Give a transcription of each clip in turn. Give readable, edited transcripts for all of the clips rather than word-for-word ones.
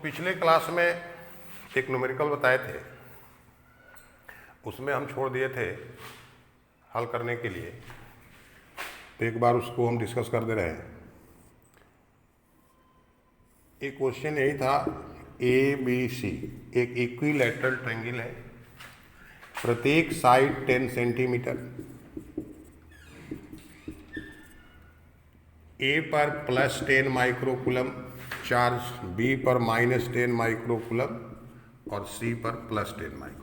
पिछले क्लास में एक न्यूमेरिकल बताए थे, उसमें हम छोड़ दिए थे हल करने के लिए, तो एक बार उसको हम डिस्कस कर दे रहे हैं। एक क्वेश्चन यही था, ए बी सी एक इक्विलैटरल ट्रायंगल है, प्रत्येक साइड 10 सेंटीमीटर, ए पर +10 माइक्रोकूलम चार्ज, बी पर -10 माइक्रोकूलम और सी पर +10 माइक्रोकूलम।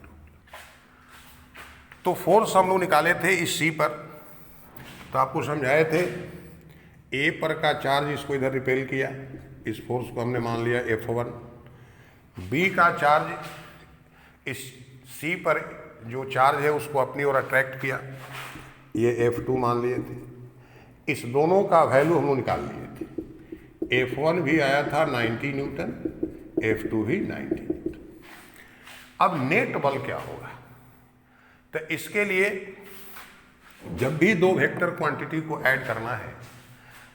तो फोर्स हम लोग निकाले थे इस सी पर, तो आपको समझाए थे ए पर का चार्ज इसको इधर रिपेल किया, इस फोर्स को हमने मान लिया F1। बी का चार्ज इस सी पर जो चार्ज है उसको अपनी ओर अट्रैक्ट किया, ये F2 मान लिए थे। इस दोनों का वैल्यू हम लोग निकाल लिए थे। F1 भी आया था 90 न्यूटन, F2 भी 90 न्यूटन। अब नेट बल क्या होगा? तो इसके लिए जब भी दो वेक्टर क्वांटिटी को ऐड करना है,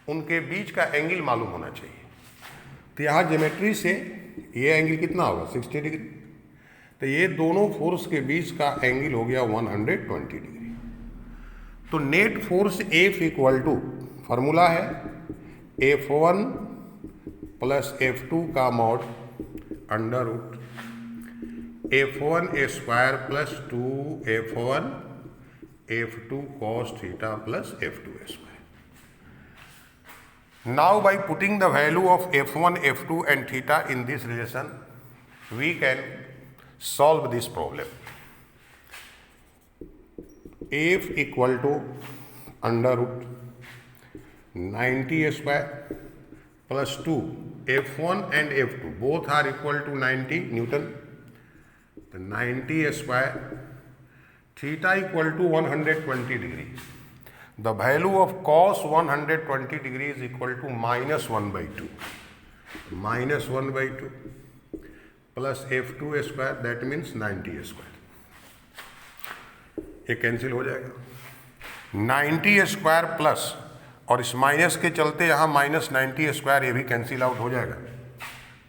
उनके बीच का एंगल मालूम होना चाहिए। तो यहाँ ज्योमेट्री से ये एंगल कितना होगा? 60 डिग्री। तो ये दोनों फोर्स के बीच का एंगल हो गया 120 डिग्री। तो net force F equal to, formula है F1 प्लस F2 का mod under root F1 square plus 2F1 F2 cos theta plus F2 square. Now by putting the value of F1, F2 and theta in this relation, we can solve this problem. F equal to under root 90 square plus 2 F1 and F2 both are equal to 90 Newton. The 90 square, theta equal to 120 degree. The value of cos 120 degree is equal to -1/2. -1/2 plus F2 square, that means 90 square. ये cancel हो जाएगा। 90 square plus और इस minus के चलते यहाँ -90 square, ये भी कैंसिल आउट हो जाएगा।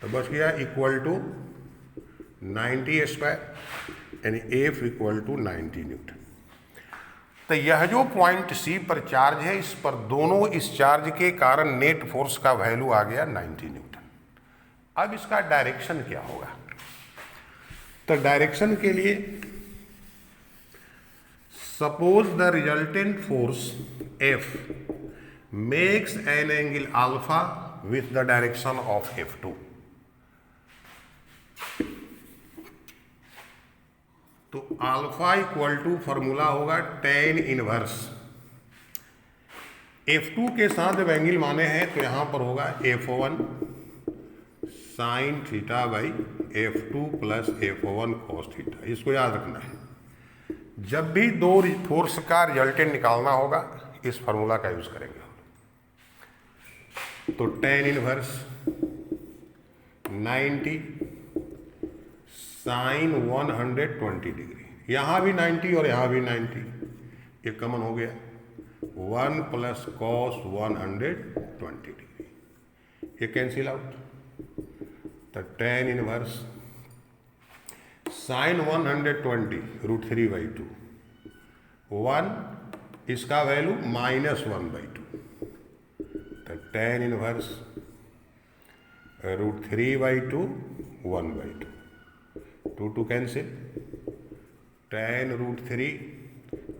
तो बच गया इक्वल टू 90 स्क्वायर, यानी F इक्वल टू 90 न्यूटन। तो यह जो पॉइंट सी पर चार्ज है, इस पर दोनों इस चार्ज के कारण नेट फोर्स का वैल्यू आ गया 90 न्यूटन। अब इसका डायरेक्शन क्या होगा? तो डायरेक्शन के लिए suppose the resultant force F makes an angle alpha with the direction of F2। तो अल्फा इक्वल टू फार्मूला होगा tan इनवर्स F2 के साथ जब एंगल माने हैं तो यहां पर होगा F1 sine theta by F2 plus F1 cos theta. इसको याद रखना है, जब भी दो फोर्स का रिजल्टेंट निकालना होगा इस फार्मूला का यूज करेंगे। तो tan इनवर्स 90 साइन 120 डिग्री, यहाँ भी 90 और यहाँ भी 90, ये कॉमन हो गया 1 प्लस कॉस 120 डिग्री, ये कैंसिल आउट। तो tan इनवर्स साइन 120 √3/2, 1 इसका वैल्यू -1/2। तो tan inverse √3/2 1/2, 2 cancel, tan √3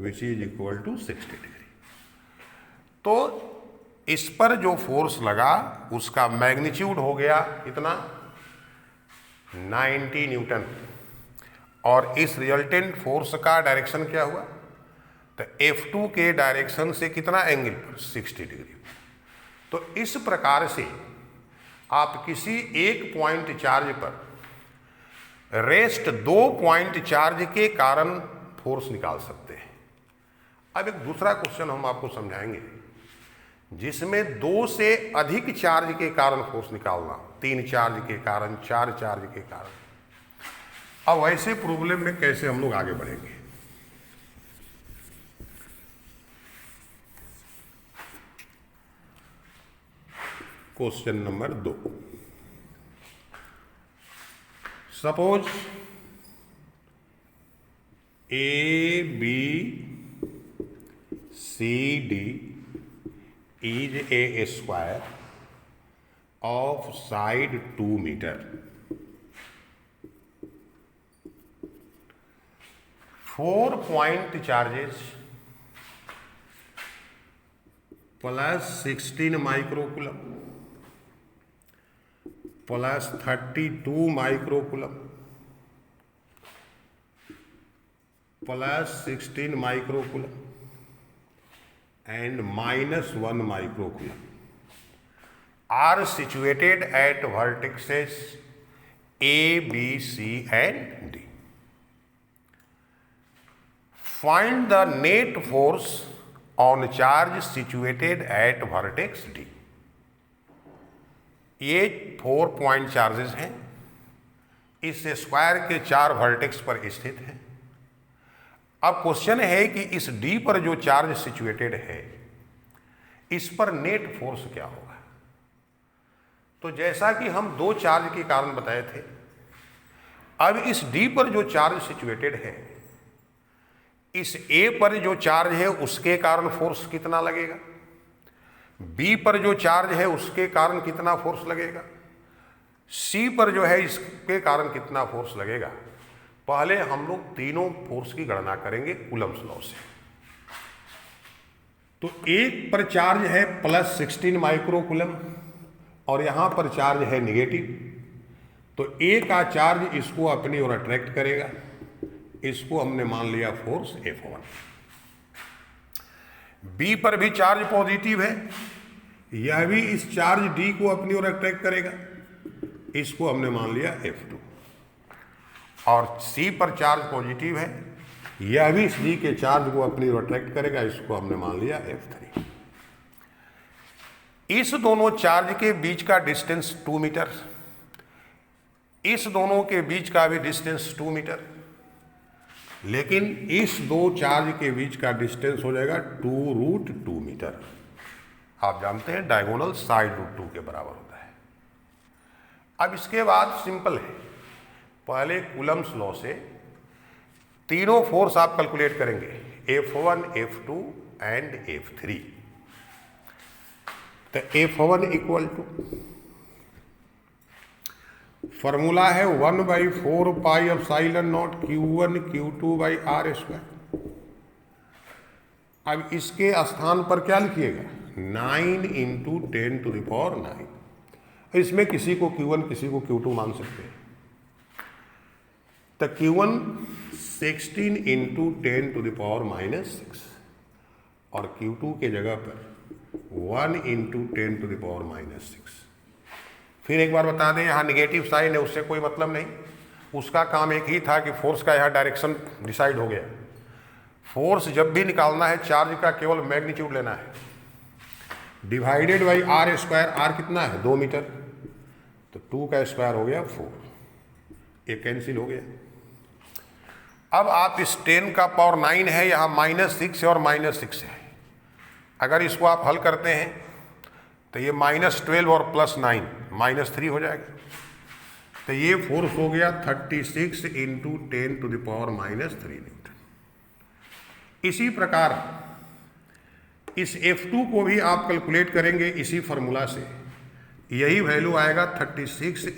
which is equal to 60 degree. तो इस पर जो फोर्स लगा उसका मैग्नीट्यूड हो गया इतना 90 न्यूटन, और इस रिजल्टेंट फोर्स का डायरेक्शन क्या हुआ? तो F2 के डायरेक्शन से कितना एंगल पर? 60 डिग्री। तो इस प्रकार से आप किसी एक पॉइंट चार्ज पर रेस्ट दो पॉइंट चार्ज के कारण फोर्स निकाल सकते हैं। अब एक दूसरा क्वेश्चन हम आपको समझाएंगे जिसमें 2 से अधिक चार्ज के कारण फोर्स निकालना, 3 चार्ज के कारण, 4 चार्ज के कारण। अब ऐसे प्रॉब्लम में कैसे हम लोग आगे बढ़ेंगे? Question number 2, suppose A B C D is a square of side 2 metre, 4 point charges plus 16 microcoulomb plus 32 microcoulomb plus 16 microcoulomb and -1 microcoulomb are situated at vertices A, B, C and D. Find the net force on charge situated at vertex D. ये 4 point charges हैं, इस square के 4 vertex पर स्थित हैं। अब question है कि इस डी पर जो चार्ज सिचुएटेड है इस पर नेट फोर्स क्या होगा। तो जैसा कि हम 2 चार्ज के कारण बताए थे, अब इस डी पर जो चार्ज सिचुएटेड है इस ए पर जो चार्ज है उसके कारण फोर्स कितना लगेगा, बी पर जो चार्ज है उसके कारण कितना फोर्स लगेगा, सी पर जो है इसके कारण कितना फोर्स लगेगा। पहले हम लोग तीनों फोर्स की गणना करेंगे कूलम्स लॉ से। तो एक पर चार्ज है प्लस 16 माइक्रोकूलम और यहां पर चार्ज है निगेटिव, तो ए का चार्ज इसको अपनी ओर अट्रैक्ट करेगा, इसको हमने मान लिया फोर्स F1। बी पर भी चार्ज पॉजिटिव है, यह भी इस चार्ज डी को अपनी ओर अट्रैक्ट करेगा, इसको हमने मान लिया F2। और सी पर चार्ज पॉजिटिव है, यह भी इस डी के चार्ज को अपनी ओर अट्रैक्ट करेगा, इसको हमने मान लिया F3। इस दोनों चार्ज के बीच का डिस्टेंस 2 मीटर, इस दोनों के बीच का भी डिस्टेंस 2 मीटर, लेकिन इस 2 चार्ज के बीच का डिस्टेंस हो जाएगा 2√2 मीटर। आप जानते हैं डायगोनल साइड √2 के बराबर होता है। अब इसके बाद सिंपल है, पहले कूलम्स लॉ से तीनों फोर्स आप कैलकुलेट करेंगे, F1, F2 एंड F3। तो F1 इक्वल टू फॉर्मूला है 1/4 pi epsilon not Q1 Q2/r²। अब इसके स्थान पर क्या लिखिएगा, 9 × 10⁹। इसमें किसी को Q1 किसी को Q2 मान सकते हैं। तो Q1 16 × 10⁻⁻6 और Q2 के जगह पर 1 × 10⁻⁻6। फिर एक बार बता दें, यहाँ निगेटिव साइन है उससे कोई मतलब नहीं, उसका काम एक ही था कि फोर्स का यहाँ डायरेक्शन डिसाइड हो गया। फोर्स जब भी निकालना है चार्ज का केवल मैग्नीट्यूड लेना है, डिवाइडेड बाई r²। r कितना है, 2 मीटर, तो 2 का स्क्वायर हो गया 4, ये कैंसिल हो गया। अब आप इस 10 का पावर 9 है, यहाँ -6 और -6 है, अगर इसको आप हल करते हैं तो ये -12 और +9 -3 हो जाएगा। तो ये फोर्स हो गया 36 × 10⁻³ न्यूटन। इसी प्रकार इस F2 को भी आप कैलकुलेट करेंगे इसी फार्मूला से, यही वैल्यू आएगा 36 ×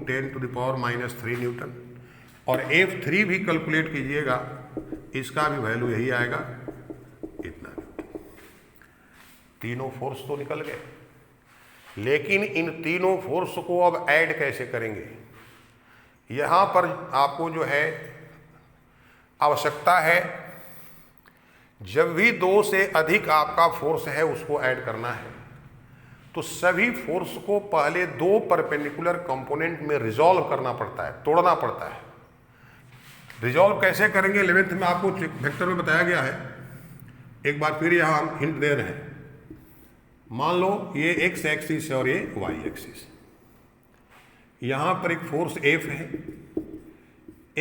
10⁻³ न्यूटन। और F3 भी कैलकुलेट कीजिएगा, इसका भी वैल्यू यही आएगा, इतना न्यूटन। तीनों फोर्स तो निकल गए, लेकिन इन तीनों फोर्स को अब ऐड कैसे करेंगे। यहाँ पर आपको जो है आवश्यकता है, जब भी 2 से अधिक आपका फोर्स है उसको ऐड करना है, तो सभी फोर्स को पहले 2 परपेंडिकुलर कंपोनेंट में रिजॉल्व करना पड़ता है, तोड़ना पड़ता है। रिजॉल्व कैसे करेंगे 11th में आपको वेक्टर में बताया गया है। एक बार फिर यहाँ हम हिंट दे रहे हैं। मान लो ये x एक्सिस है और ये y एक्सिस, यहाँ पर एक फोर्स F है,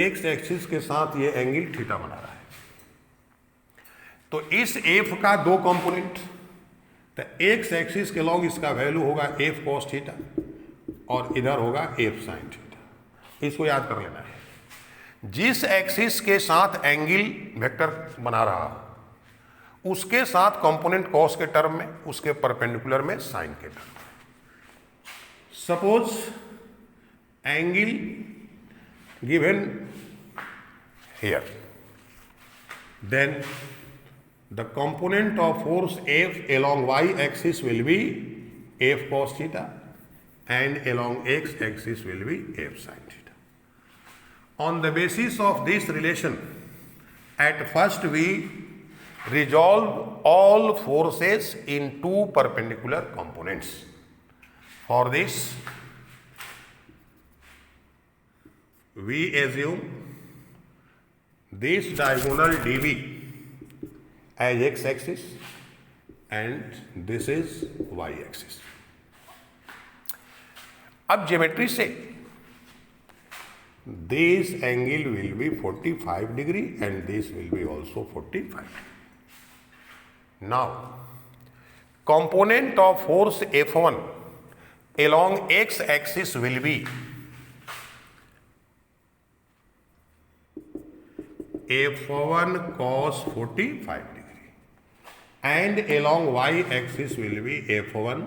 x एक्सिस के साथ ये एंगल थीटा बना रहा है। तो इस F का 2 कंपोनेंट, तो x एक्सिस के लॉन्ग इसका वैल्यू होगा F cos थीटा और इधर होगा F sin थीटा। इसको याद कर लेना है। जिस एक्सिस के साथ एंगल वेक्टर बना रहा हो उसके साथ कंपोनेंट कॉस के टर्म में, उसके परपेंडिकुलर में साइन के टर्म में। Suppose angle given here, then the component of force F along y axis will be F cos theta and along x axis will be F sin theta. On the basis of this relation, at first we resolve all forces in two perpendicular components. For this, we assume this diagonal dV as x-axis and this is y-axis. अब geometry से this angle will be 45 degree and this will be also 45. Now, component of force F1 along x-axis will be F1 cos 45 degree and along y-axis will be F1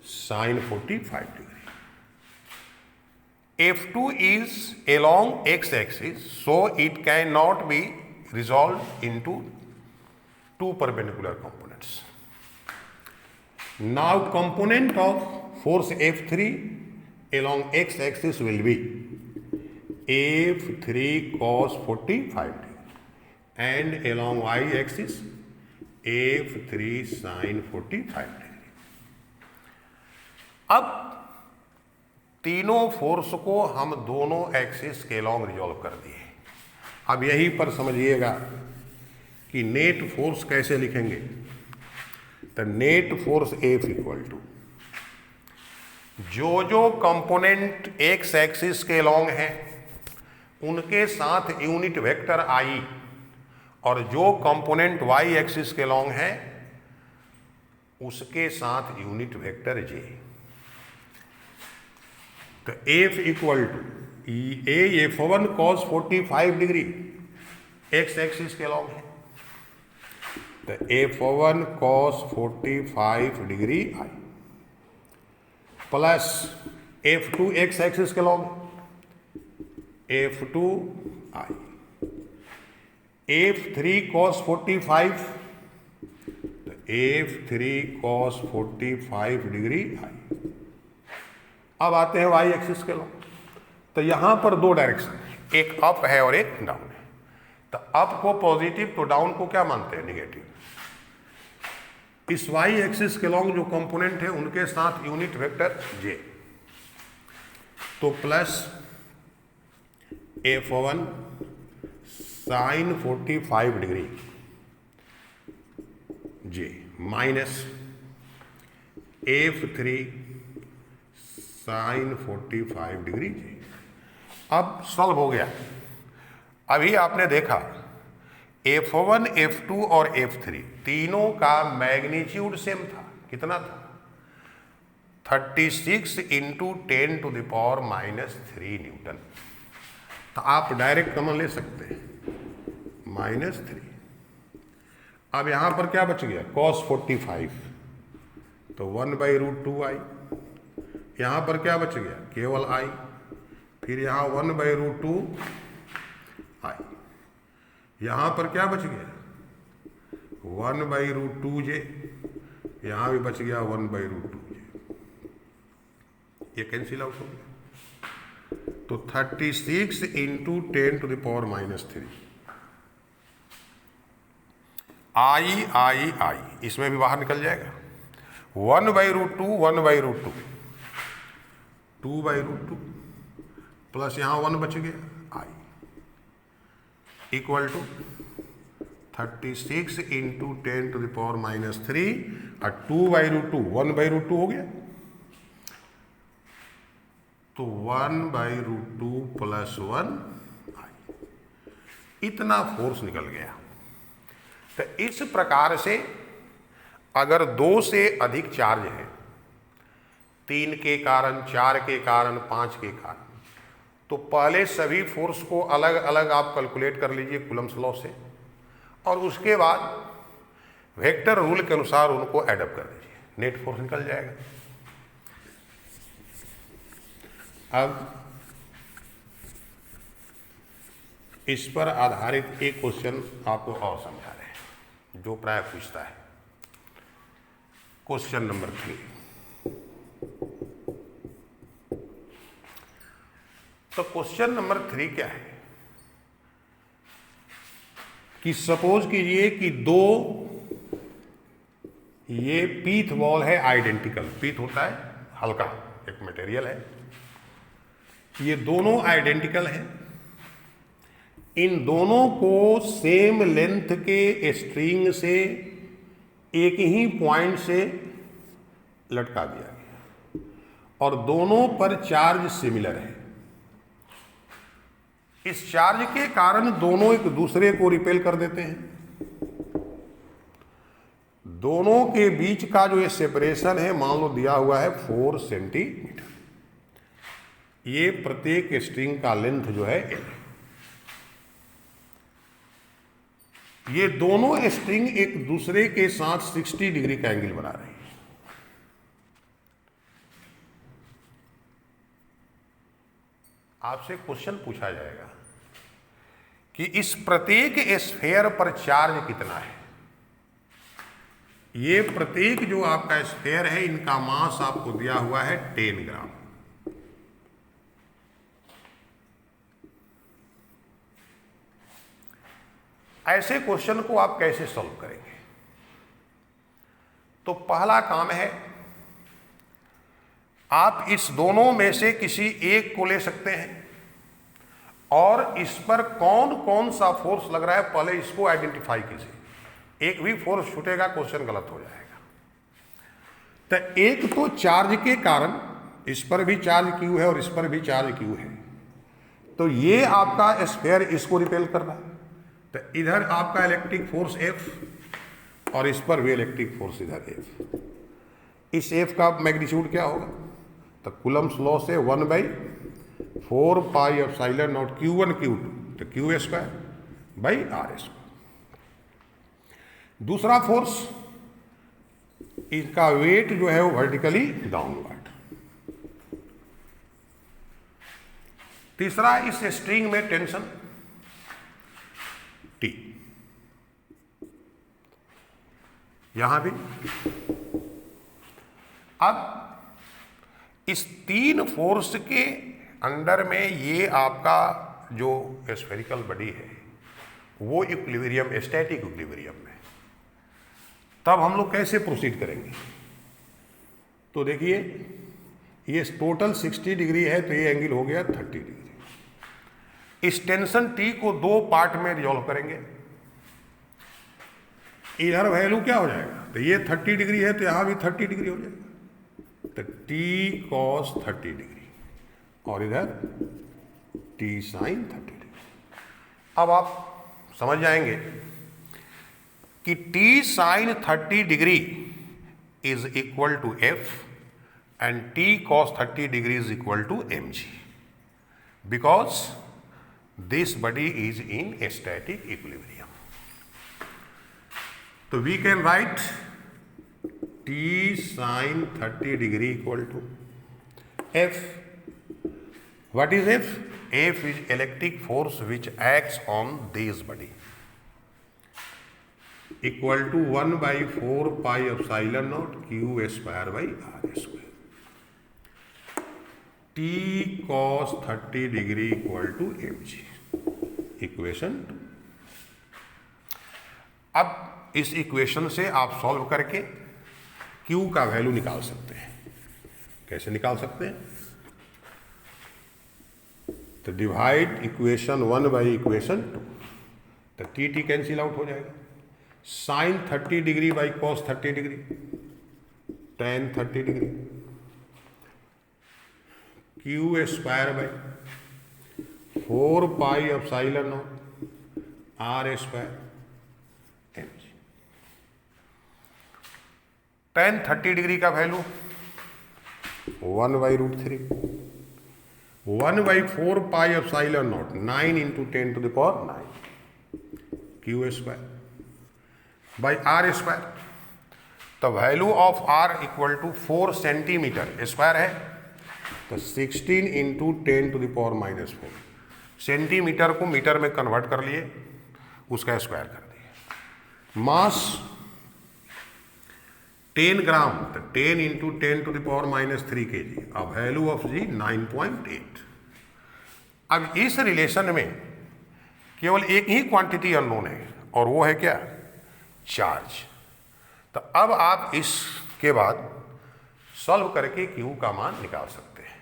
sin 45 degree. F2 is along x-axis, so it cannot be resolved into two perpendicular components. Now component of force F3 along x-axis will be F3 cos 45 degree and along y-axis F3 sin 45 degree. अब तीनों force को हम दोनों axis के along resolve कर दिए। अब यही पर समझिएगा कि नेट फोर्स कैसे लिखेंगे। तो net force F equal to जो कंपोनेंट एक्स एक्सिस के अलॉन्ग है उनके साथ यूनिट वेक्टर आई और जो कंपोनेंट वाई एक्सिस के लॉन्ग है उसके साथ यूनिट वेक्टर जे। तो F equal to F1 cos 45 degree X axis के लॉन्ग है, तो F1 cos 45 degree I plus F2 X axis के long F2 I, F3 cos 45, तो F3 cos 45 डिग्री I। अब आते हैं y एक्सिस के लॉन्ग। तो यहां पर दो डायरेक्शन, एक अप है और एक डाउन है। तो अप को पॉजिटिव तो डाउन को क्या मानते हैं, निगेटिव। इस y एक्सिस के लॉन्ग जो कंपोनेंट है उनके साथ यूनिट वेक्टर j, तो plus F1 sin 45 degree J minus F3 sin 45 degree J। अब सॉल्व हो गया। अभी आपने देखा F1, F2 और F3 तीनों का मैग्नीट्यूड सेम था। कितना था? 36 into 10 to the power -3 newton. तो आप डायरेक्ट कॉमन ले सकते हैं -3। अब यहां पर क्या बच गया, cos 45, तो 1/√2i। यहां पर क्या बच गया, केवल i। फिर यहां 1/√2i। यहां पर क्या बच गया, 1/√2j। यहां भी बच गया 1/√2j। ये कैंसिल आउट हो गया। तो 36 इंटू 10 टू द पावर -3 आई इसमें भी बाहर निकल जाएगा। 1/√2 1/√2 2/√2 प्लस यहाँ 1 बच गया I equal to 36 into 10 to the power -3 और 2/√2 1/√2 हो गया, तो 1/√2 प्लस 1 आई, इतना फोर्स निकल गया। तो इस प्रकार से अगर 2 से अधिक चार्ज है 3 के कारण, 4 के कारण, 5 के कारण। तो पहले सभी फोर्स को अलग अलग आप कैलकुलेट कर लीजिए कूलम्स लॉ से, और उसके बाद वेक्टर रूल के अनुसार उनको एडअप कर दीजिए, नेट फोर्स निकल जाएगा। अब इस पर आधारित एक क्वेश्चन आपको और समझा रहे हैं जो प्राय पूछता है। Question number 3। तो क्वेश्चन नंबर 3 क्या है कि सपोज कीजिए कि दो ये पीथ बॉल है आइडेंटिकल। पीथ होता है हल्का एक मटेरियल है, ये दोनों आइडेंटिकल हैं। इन दोनों को सेम लेंथ के स्ट्रिंग से एक ही पॉइंट से लटका दिया गया और दोनों पर चार्ज सिमिलर है। इस चार्ज के कारण दोनों एक दूसरे को रिपेल कर देते हैं। दोनों के बीच का जो ये सेपरेशन है मान लो दिया हुआ है 4 सेंटीमीटर। ये प्रत्येक स्ट्रिंग का लेंथ जो है L। ये दोनों स्ट्रिंग एक दूसरे के साथ 60 डिग्री का एंगल बना रही है। आपसे क्वेश्चन पूछा जाएगा कि इस प्रत्येक स्फेयर पर चार्ज कितना है। ये प्रत्येक जो आपका स्फेयर है इनका मास आपको दिया हुआ है 10 ग्राम। ऐसे क्वेश्चन को आप कैसे सॉल्व करेंगे? तो पहला काम है आप इस दोनों में से किसी एक को ले सकते हैं और इस पर कौन कौन सा फोर्स लग रहा है पहले इसको आइडेंटिफाई कीजिए। एक भी फोर्स छूटेगा क्वेश्चन गलत हो जाएगा। तो एक तो चार्ज के कारण इस पर भी चार्ज क्यू है और इस पर भी चार्ज क्यू है, तो ये आपका स्फीयर इसको रिपेल कर रहा है। तो इधर आपका इलेक्ट्रिक फोर्स F और इस पर भी इलेक्ट्रिक फोर्स इधर F। इस F का मैग्नीट्यूड क्या होगा? तो कूलम्स लॉ से 1/4 pi epsilon not Q1 Q2 तो Q square by R square. दूसरा फोर्स इसका वेट जो है वो वर्टिकली डाउनवर्ड। तीसरा इस स्ट्रिंग में टेंशन T। यहां भी अब इस 3 फोर्स के अंडर में ये आपका जो स्फेरिकल बॉडी है वो इक्विलिब्रियम, स्टैटिक इक्विलिब्रियम में। तब हम लोग कैसे प्रोसीड करेंगे? तो देखिए ये टोटल 60 डिग्री है तो ये एंगल हो गया 30 डिग्री। इस टेंशन T को 2 पार्ट में रिजॉल्व करेंगे। इधर वैल्यू क्या हो जाएगा? तो ये 30 डिग्री है तो यहां भी 30 डिग्री हो जाएगा, तो T cos 30 डिग्री और इधर T sin 30 डिग्री। अब आप समझ जाएंगे कि T sin 30 degree is equal to F and T cos 30 degree is equal to mg because this body is in static equilibrium. तो we can write T sin 30 degree equal to F. What is F? F is electric force which acts on this body equal to 1/4 pi epsilon naught Q square by R square। T cos 30 degree equal to mg। Equation 2। अब इस equation से आप solve करके Q का value निकाल सकते हैं। कैसे निकाल सकते हैं? तो डिवाइड इक्वेशन 1 बाई इक्वेशन 2, तो T कैंसिल आउट हो जाएगा। Sine 30 degree by cos 30 degree, tan 30 degree, Q square by 4 pi epsilon naught R square mg। tan 30 degree का value 1/√3 1/4 pi epsilon naught 9 × 10⁹ Q square by R square. तो value of R equal to 4 centimetre square है, तो 16 × 10⁻⁻4 centimetre को metre में convert कर लिए, उसका square कर दिए। मास 10 ग्राम, तो 10 × 10⁻³ kg। अब वैल्यू ऑफ जी 9.8। अब इस रिलेशन में केवल एक ही क्वांटिटी अननोन है, और वो है क्या? चार्ज। तो अब आप इसके बाद सॉल्व करके Q का मान निकाल सकते हैं।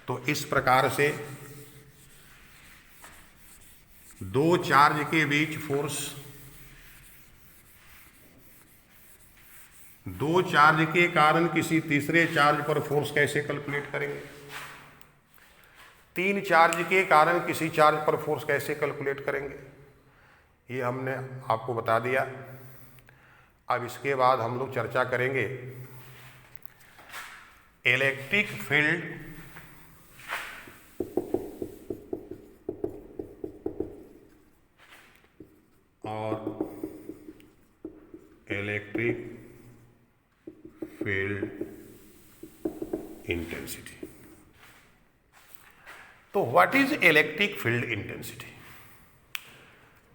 तो इस प्रकार से दो चार्ज के बीच फोर्स, दो चार्ज के कारण किसी तीसरे चार्ज पर फोर्स कैसे कैलकुलेट करेंगे? तीन चार्ज के कारण किसी चार्ज पर फोर्स कैसे कैलकुलेट करेंगे? ये हमने आपको बता दिया। अब इसके बाद हम लोग चर्चा करेंगे इलेक्ट्रिक फील्ड और इलेक्ट्रिक फील्ड इंटेंसिटी। तो what is electric field intensity?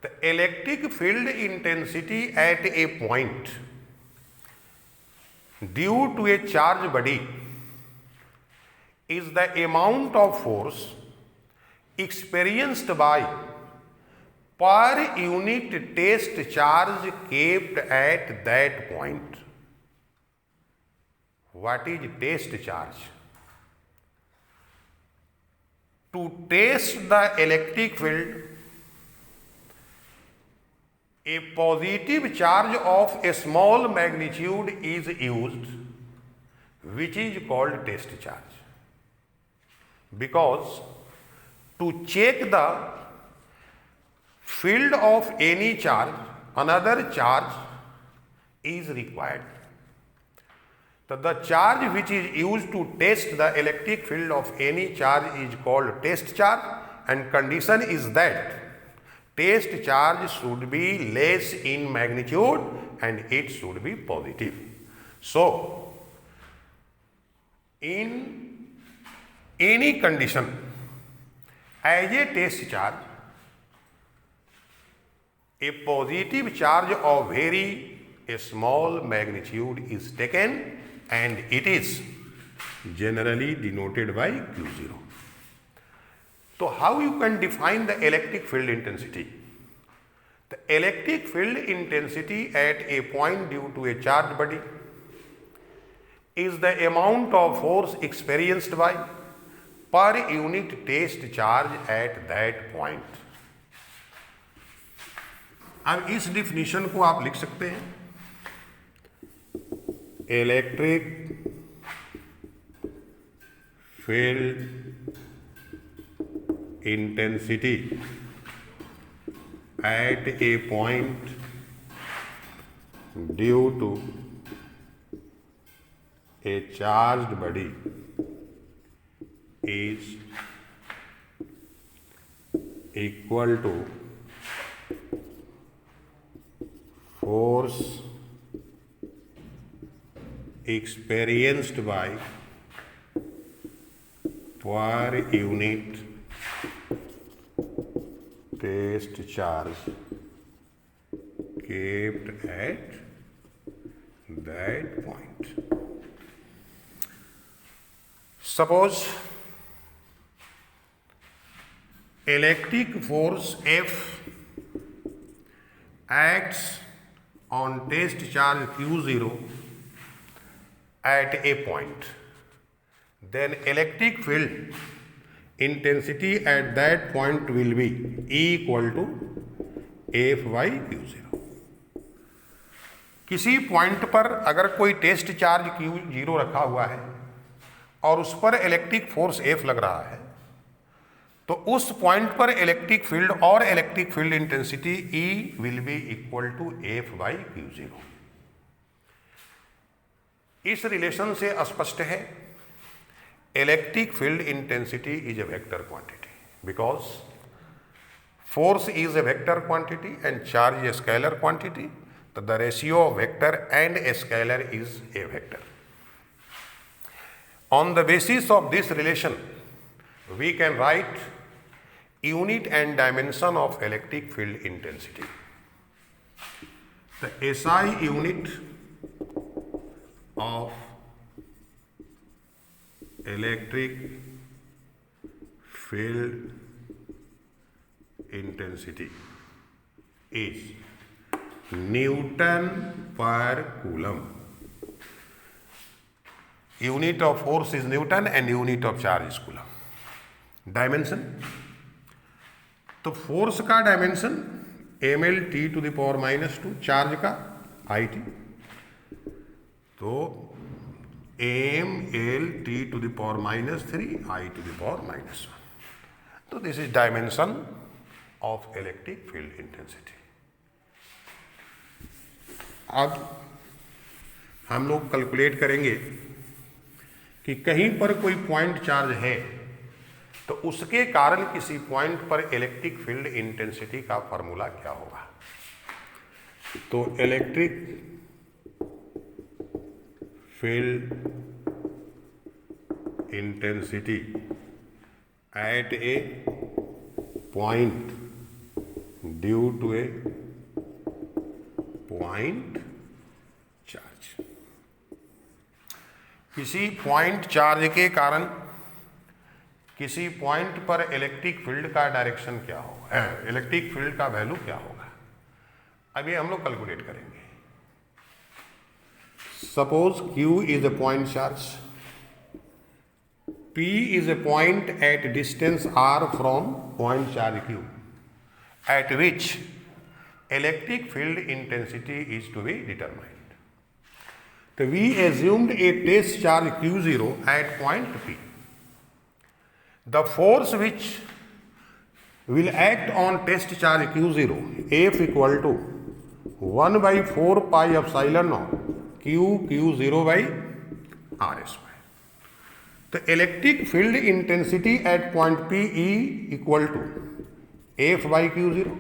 The electric field intensity at a point due to a charged body is the amount of force experienced by per unit test charge kept at that point. What is test charge? To test the electric field, a positive charge of a small magnitude is used, which is called test charge, because to check the field of any charge, another charge is required. So the charge which is used to test the electric field of any charge is called test charge, and condition is that test charge should be less in magnitude and it should be positive. So, in any condition, as a test charge, a positive charge of very small magnitude is taken and it is generally denoted by Q0. So how you can define the electric field intensity? The electric field intensity at a point due to a charged body is the amount of force experienced by per unit test charge at that point. अब इस definition को आप लिख सकते हैं, electric field intensity at a point due to a charged body is equal to force experienced by per unit test charge kept at that point. Suppose electric force F acts on test charge Q0 at a point, then electric field intensity at that point will be E equal to F/Q0. किसी point पर अगर कोई test charge Q0 रखा हुआ है और उस पर इलेक्ट्रिक फोर्स F लग रहा है, तो उस पॉइंट पर इलेक्ट्रिक फील्ड और electric field intensity E will be equal to F/Q0। इस रिलेशन से स्पष्ट है electric field intensity is a vector quantity because force is a vector quantity and charge is a scalar quantity. So the ratio of vector and a scalar is a vector. On the basis of this relation, we can write unit and dimension of electric field intensity. The SI unit of electric field intensity is Newton per Coulomb. Unit of force is Newton and unit of charge is Coulomb. Dimension, तो force का dimension ml t to the power -2, charge का it, तो ml t to the power -3, I to the power -1. तो this is dimension of electric field intensity. अब हम लोग calculate करेंगे कि कहीं पर कोई पॉइंट चार्ज है तो उसके कारण किसी पॉइंट पर इलेक्ट्रिक फील्ड इंटेंसिटी का फॉर्मूला क्या होगा. तो electric field intensity at a point due to a point charge. किसी पॉइंट चार्ज के कारण किसी पॉइंट पर इलेक्ट्रिक फील्ड का डायरेक्शन क्या होगा, इलेक्ट्रिक फील्ड का वैल्यू क्या होगा. अभी हम लोग कैलकुलेट करेंगे. Suppose Q is a point charge, P is a point at distance r from point charge Q at which electric field intensity is to be determined. So we assumed a test charge Q0 at point P. The force which will act on test charge Q0, F equal to 1 by 4 pi epsilon naught Q0 by R square. The electric field intensity at point P E equal to F by Q0,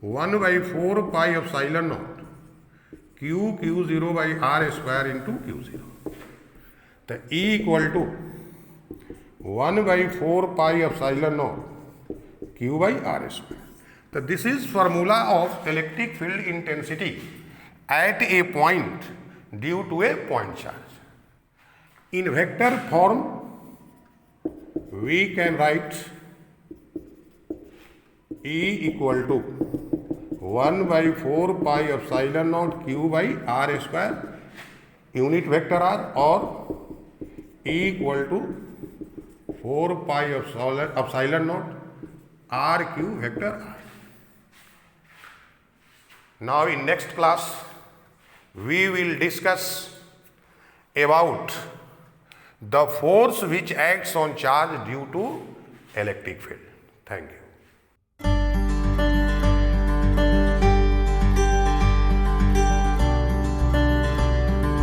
1 by 4 pi epsilon naught Q0 by R square into Q0. The E equal to 1 by 4 pi epsilon naught Q by R square. So this is formula of electric field intensity at a point due to a point charge. In vector form, we can write E equal to 1 by 4 pi epsilon naught Q by R square, unit vector R, or E equal to 4 pi epsilon naught RQ vector R. Now in next class we will discuss about the force which acts on charge due to electric field. Thank you.